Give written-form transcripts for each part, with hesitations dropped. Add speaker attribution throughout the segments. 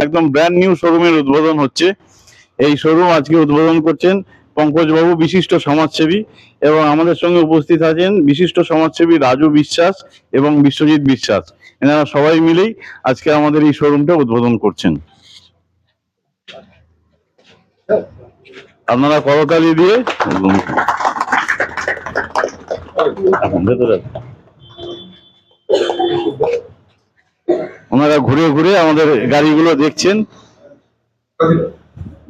Speaker 1: একদম brand new শোরুমের উদ্বোধন হচ্ছে। এই শোরুম আজকে উদ্বোধন করছেন পঙ্কজ বাবু, বিশিষ্ট সমাজসেবী, এবং আমাদের সঙ্গে উপস্থিত আছেন বিশিষ্ট সমাজসেবী রাজু বিশ্বাস এবং বিশ্বজিৎ বিশ্বাস। এনারা সবাই মিলেই আজকে আমাদের এই শোরুমটা উদ্বোধন করছেন। আপনারা করতালি দিয়ে ওনারা ঘুরে ঘুরে আমাদের গাড়িগুলো দেখছেন।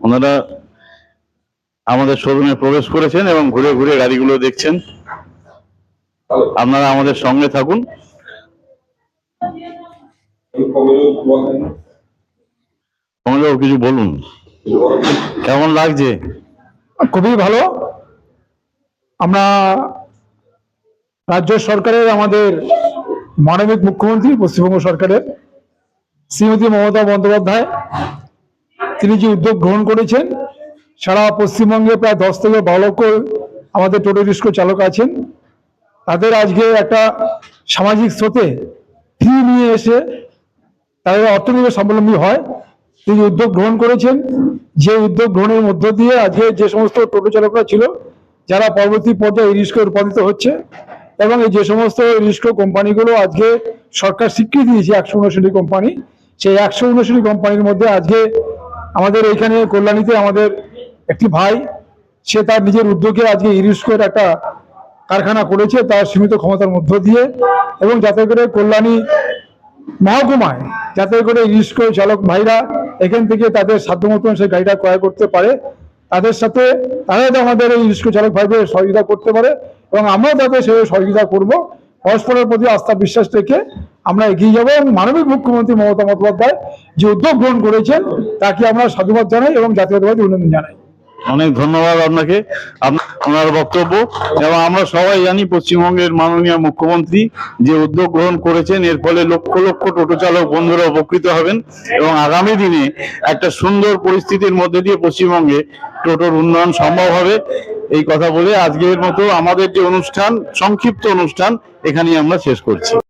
Speaker 1: ওনারা আমাদের শোরুমে প্রবেশ করেছেন এবং ঘুরে ঘুরে গাড়িগুলো দেখছেন। আপনারা আমাদের সঙ্গে থাকুন। কিছু বলুন, কেমন লাগছে?
Speaker 2: খুবই ভালো। আমরা রাজ্য সরকারের, আমাদের মাননীয় মুখ্যমন্ত্রী পশ্চিমবঙ্গ সরকারের শ্রীমতী মমতা বন্দ্যোপাধ্যায়, তিনি যে উদ্যোগ গ্রহণ করেছেন, সারা পশ্চিমবঙ্গে প্রায় 10 থেকে 12 লক্ষ আমাদের টোটো রিক্সা চালক আছেন। তাদের আজকে একটা সামাজিক স্রোতে ফি নিয়ে এসে তাদের অর্থনৈতিক স্বাবলম্বী হয়, তিনি উদ্যোগ গ্রহণ করেছেন। যে উদ্যোগ গ্রহণের মধ্য দিয়ে আজকে যে সমস্ত টোটো চালকরা ছিল, যারা পরবর্তী পর্যায়ে রিক্সা উৎপাদিত হচ্ছে, এবং এই যে সমস্ত রিক্সা কোম্পানিগুলো আজকে সরকার স্বীকৃতি দিয়েছে 159টি কোম্পানি, সেই 159টি কোম্পানির মধ্যে আজকে আমাদের এখানে কল্যাণীতে আমাদের একটি ভাই, সে তার নিজের উদ্যোগে আজকে ইরিস্কোর একটা কারখানা করেছে তার সীমিত ক্ষমতার মধ্য দিয়ে, এবং যাতে করে কল্যাণী মহকুমায় যাতে করে ইরিস্কো চালক ভাইরা এখান থেকে তাদের সাধ্য মতন সেই গাড়িটা ক্রয় করতে পারে, তাদের সাথে তারা আমাদের এই ইরিস্কো চালক ভাইদের সহযোগিতা করতে পারে, এবং আমরাও তাদের সেই সহযোগিতা করব। পরস্পরের প্রতি আস্থা বিশ্বাস রেখে আমরা এগিয়ে যাব, এবং মাননীয় মুখ্যমন্ত্রী মমতা বন্দ্যোপাধ্যায় যে উদ্যোগ গ্রহণ করেছেন তাকে আমরা সাধুবাদ জানাই এবং জাতীয়তাবাদী অভিনন্দন জানাই।
Speaker 1: অনেক ধন্যবাদ আপনাকে, আপনার বক্তব্য। এবং আমরা সবাই জানি পশ্চিমবঙ্গের মাননীয় মুখ্যমন্ত্রী যে উদ্যোগ গ্রহণ করেছেন, এর ফলে লক্ষ লক্ষ টোটো চালক বন্ধুরা উপকৃত হবেন, এবং আগামী দিনে একটা সুন্দর পরিস্থিতির মধ্যে দিয়ে পশ্চিমবঙ্গে টোটোর উন্নয়ন সম্ভব হবে। এই কথা বলে আজকের মতো আমাদের যে অনুষ্ঠান, সংক্ষিপ্ত অনুষ্ঠান, এখানেই আমরা শেষ করছি।